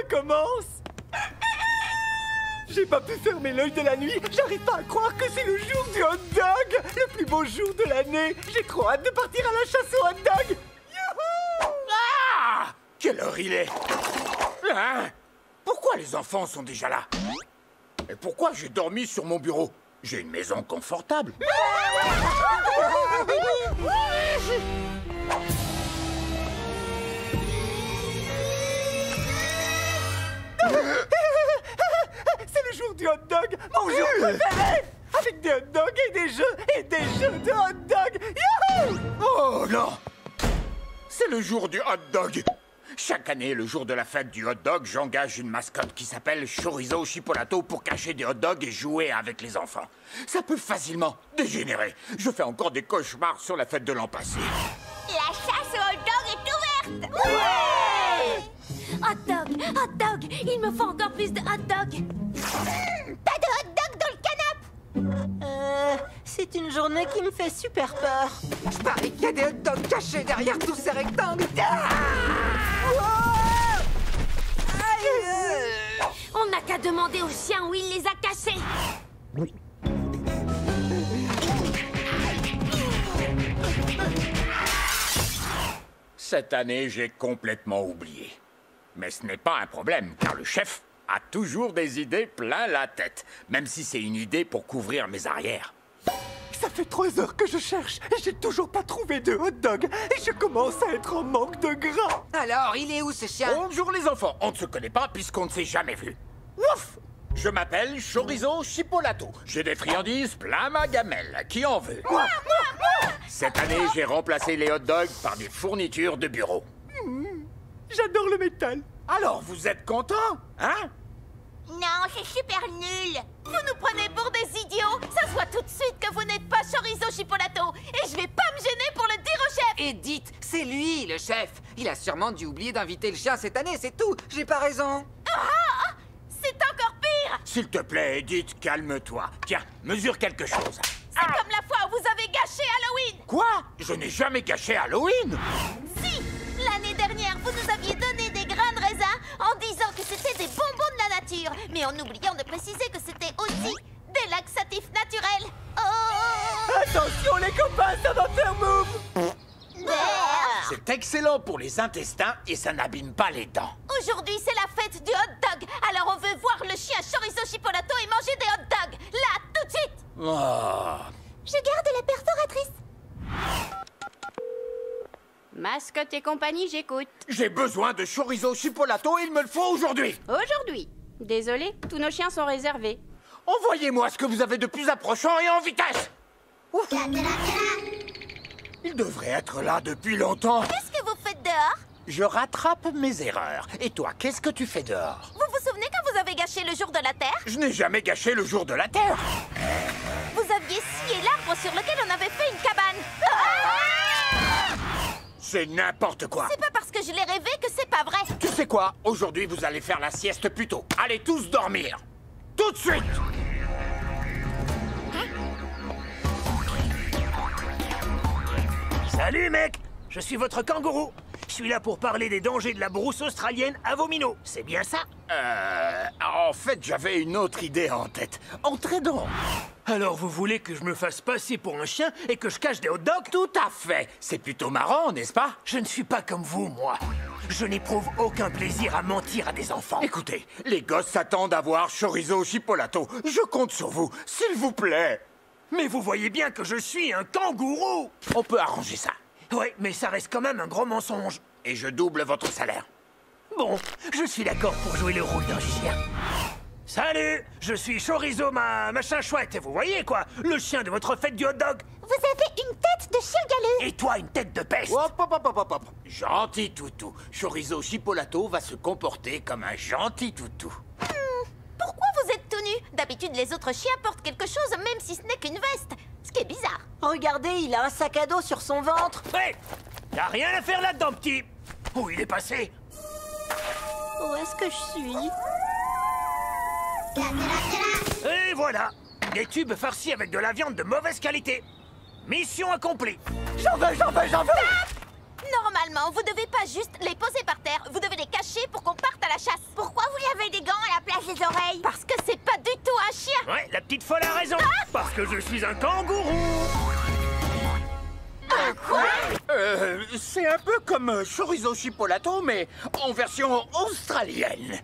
Recommence. J'ai pas pu fermer l'œil de la nuit. J'arrive pas à croire que c'est le jour du hot dog. Le plus beau jour de l'année. J'ai trop hâte de partir à la chasse au hot dog. Youhou! Ah! Quelle heure il est? Hein? Pourquoi les enfants sont déjà là? Et pourquoi j'ai dormi sur mon bureau? J'ai une maison confortable. C'est le jour du hot dog, mon jour préféré. Avec des hot dogs et des jeux de hot dog. Youhou! Oh non! C'est le jour du hot dog. Chaque année, le jour de la fête du hot dog, j'engage une mascotte qui s'appelle Chorizo Chipolato pour cacher des hot dogs et jouer avec les enfants. Ça peut facilement dégénérer. Je fais encore des cauchemars sur la fête de l'an passé. La chasse au hot dog est ouverte! Ouais! Hot dog, il me faut encore plus de hot dog. Pas de hot dog dans le canapé. C'est une journée qui me fait super peur. Je parie qu'il y a des hot dogs cachés derrière tous ces rectangles. On n'a qu'à demander au chien où il les a cachés. Cette année, j'ai complètement oublié. Mais ce n'est pas un problème, car le chef a toujours des idées plein la tête, même si c'est une idée pour couvrir mes arrières. Ça fait 3 heures que je cherche et j'ai toujours pas trouvé de hot dog. Et je commence à être en manque de gras. Alors, il est où ce chien? Bonjour les enfants, on ne se connaît pas puisqu'on ne s'est jamais vu. Ouf! Je m'appelle Chorizo Chipolato. J'ai des friandises plein ma gamelle. Qui en veut? Moi! Cette année, j'ai remplacé les hot dogs par des fournitures de bureau. J'adore le métal. Alors, vous êtes content, hein? Non, c'est super nul. Vous nous prenez pour des idiots. Ça se voit tout de suite que vous n'êtes pas Chorizo Chipolato. Et je vais pas me gêner pour le dire au chef. Et dites, c'est lui, le chef. Il a sûrement dû oublier d'inviter le chien cette année, c'est tout. J'ai pas raison. C'est encore pire. S'il te plaît, Edith, calme-toi. Tiens, mesure quelque chose. C'est comme la fois où vous avez gâché Halloween. Quoi? Je n'ai jamais gâché Halloween. Si, l'année dernière, vous nous aviez donné des grains de raisin en disant que c'était des bonbons de la nature, mais en oubliant de préciser que c'était aussi des laxatifs naturels. Oh! Attention les copains, ça va faire move. C'est excellent pour les intestins et ça n'abîme pas les dents. Aujourd'hui, c'est la fête du hot dog. Alors on veut voir le chien Chorizo Chipolato et manger des hot dogs. Là, tout de suite. Oh. Je garde la perforatrice. Mascotte et compagnie, j'écoute. J'ai besoin de Chorizo Chipolato et il me le faut aujourd'hui. Aujourd'hui. Désolé, tous nos chiens sont réservés. Envoyez-moi ce que vous avez de plus approchant et en vitesse. Ouf. Il devrait être là depuis longtemps. Qu'est-ce que vous faites dehors? Je rattrape mes erreurs. Et toi, qu'est-ce que tu fais dehors? Vous vous souvenez quand vous avez gâché le jour de la Terre? Je n'ai jamais gâché le jour de la Terre. Vous aviez scié l'arbre sur lequel on avait fait une cabane. C'est n'importe quoi. C'est pas parce que je l'ai rêvé que c'est pas vrai. Tu sais quoi? Aujourd'hui, vous allez faire la sieste plus tôt. Allez tous dormir. Tout de suite. Salut mec, je suis votre kangourou. Je suis là pour parler des dangers de la brousse australienne à vos minots. C'est bien ça? En fait, j'avais une autre idée en tête. Entrez donc. Alors vous voulez que je me fasse passer pour un chien et que je cache des hot dogs? Tout à fait. C'est plutôt marrant, n'est-ce pas? Je ne suis pas comme vous, moi. Je n'éprouve aucun plaisir à mentir à des enfants. Écoutez, les gosses s'attendent à voir Chorizo Chipolato. Je compte sur vous, s'il vous plaît. Mais vous voyez bien que je suis un kangourou. On peut arranger ça. Ouais, mais ça reste quand même un gros mensonge. Et je double votre salaire. Bon, je suis d'accord pour jouer le rôle d'un chien. Salut, je suis Chorizo machin chouette, et vous voyez quoi? Le chien de votre fête du hot dog. Vous avez une tête de chien galeux. Et toi, une tête de peste. Hop, hop, hop, hop, hop. Gentil toutou. Chorizo Chipolato va se comporter comme un gentil toutou. Pourquoi vous êtes tout nu? D'habitude, les autres chiens portent quelque chose, même si ce n'est qu'une veste. Ce qui est bizarre. Regardez, il a un sac à dos sur son ventre. Hé, t'as rien à faire là-dedans, petit. Où il est passé? Où est-ce que je suis? Et voilà, des tubes farcis avec de la viande de mauvaise qualité. Mission accomplie. J'en veux. Normalement, vous devez pas juste les poser par terre. Vous devez les cacher pour qu'on parte à la chasse. Pourquoi vous avez des gants à la place des oreilles? Parce que c'est pas du tout un chien. Ouais, la petite folle a raison. Parce que je suis un kangourou. C'est un peu comme chorizo chipolato, mais en version australienne.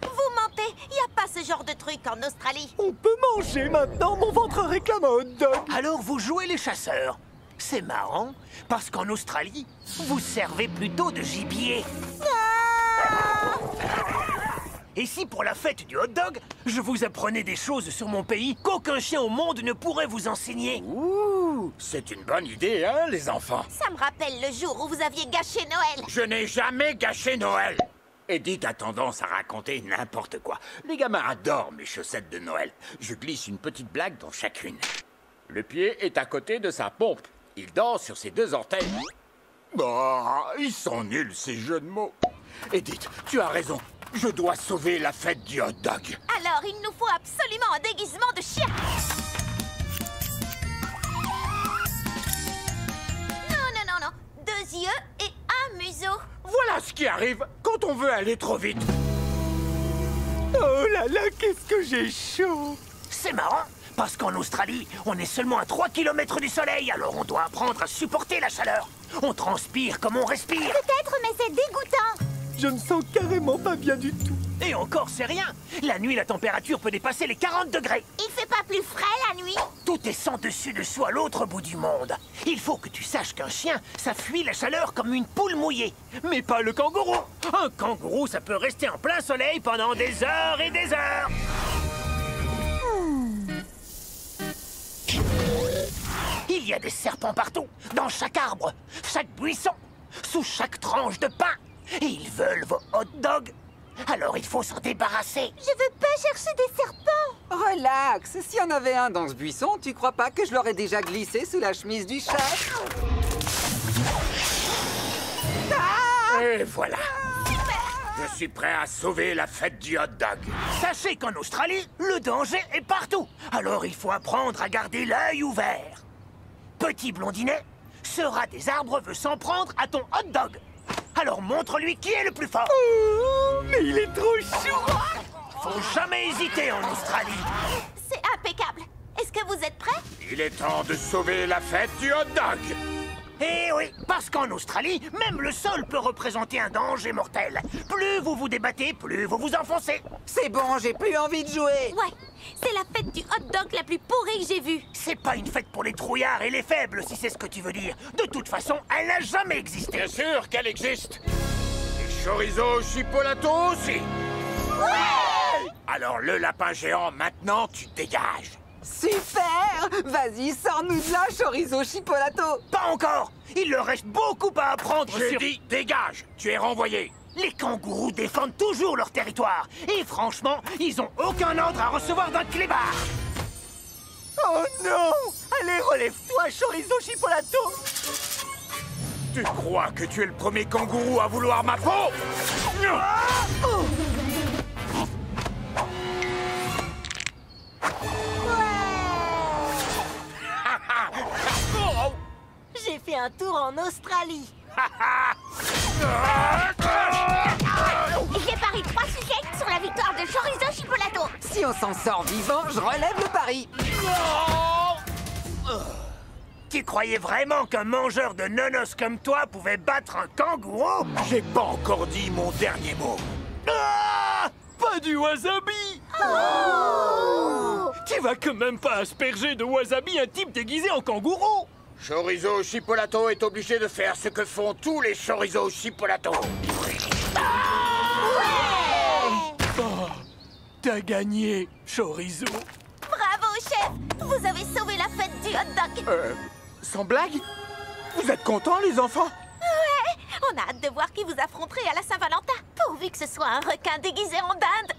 Vous mentez. Y a pas ce genre de truc en Australie. On peut manger maintenant, mon ventre réclame un hot dog. Alors vous jouez les chasseurs. C'est marrant, parce qu'en Australie, vous servez plutôt de gibier. Et si pour la fête du hot dog, je vous apprenais des choses sur mon pays qu'aucun chien au monde ne pourrait vous enseigner? Ouh, c'est une bonne idée, hein, les enfants? Ça me rappelle le jour où vous aviez gâché Noël. Je n'ai jamais gâché Noël. Edith a tendance à raconter n'importe quoi. Les gamins adorent mes chaussettes de Noël. Je glisse une petite blague dans chacune. Le pied est à côté de sa pompe. Il dort sur ses deux orteils. Bah, ils sont nuls, ces jeux de mots. Edith, tu as raison. Je dois sauver la fête du hot dog. Alors, il nous faut absolument un déguisement de chien. Non. 2 yeux et un museau. Voilà ce qui arrive quand on veut aller trop vite. Oh là là, qu'est-ce que j'ai chaud. C'est marrant, parce qu'en Australie, on est seulement à 3 km du soleil, alors on doit apprendre à supporter la chaleur. On transpire comme on respire. Peut-être, mais c'est dégoûtant. Je me sens carrément pas bien du tout. Et encore, c'est rien. La nuit, la température peut dépasser les 40 degrés. Il fait pas plus frais la nuit. Tout est sans dessus dessous à l'autre bout du monde. Il faut que tu saches qu'un chien, ça fuit la chaleur comme une poule mouillée. Mais pas le kangourou. Un kangourou, ça peut rester en plein soleil pendant des heures et des heures. Il y a des serpents partout, dans chaque arbre, chaque buisson, sous chaque tranche de pain. Et ils veulent vos hot dogs. Alors il faut s'en débarrasser. Je veux pas chercher des serpents. Relax, s'il y en avait un dans ce buisson, tu crois pas que je l'aurais déjà glissé sous la chemise du chef? Et voilà. Je suis prêt à sauver la fête du hot dog. Sachez qu'en Australie, le danger est partout. Alors il faut apprendre à garder l'œil ouvert. Petit blondinet, ce rat des arbres veut s'en prendre à ton hot dog. Alors montre-lui qui est le plus fort. Oh, mais il est trop chou. Faut jamais hésiter en Australie. C'est impeccable. Est-ce que vous êtes prêts? Il est temps de sauver la fête du hot dog. Eh oui, parce qu'en Australie, même le sol peut représenter un danger mortel. Plus vous vous débattez, plus vous vous enfoncez. C'est bon, j'ai plus envie de jouer. Ouais, c'est la fête du hot dog la plus pourrie que j'ai vue. C'est pas une fête pour les trouillards et les faibles, si c'est ce que tu veux dire. De toute façon, elle n'a jamais existé. Bien sûr qu'elle existe. Et chorizo chipolato aussi. Ouais! Alors le lapin géant, maintenant tu dégages. Super! Vas-y, sors-nous de là, chorizo chipolato. Pas encore. Il leur reste beaucoup à apprendre J'ai sur... dit dégage. Tu es renvoyé. Les kangourous défendent toujours leur territoire. Et franchement, ils ont aucun ordre à recevoir d'un clébard. Oh non. Allez, relève-toi, chorizo chipolato. Tu crois que tu es le premier kangourou à vouloir ma peau? J'ai fait un tour en Australie. J'ai parié 3 sucettes sur la victoire de chorizo chipolato. Si on s'en sort vivant, je relève le pari. Tu croyais vraiment qu'un mangeur de nonos comme toi pouvait battre un kangourou? J'ai pas encore dit mon dernier mot. Ah! Pas du wasabi. Tu vas quand même pas asperger de wasabi un type déguisé en kangourou. Chorizo chipolato est obligé de faire ce que font tous les chorizo chipolato. Oh, t'as gagné, chorizo. Bravo, chef. Vous avez sauvé la fête du hot dog. Sans blague? Vous êtes contents, les enfants? Ouais, on a hâte de voir qui vous affronterez à la Saint-Valentin. Pourvu que ce soit un requin déguisé en dinde.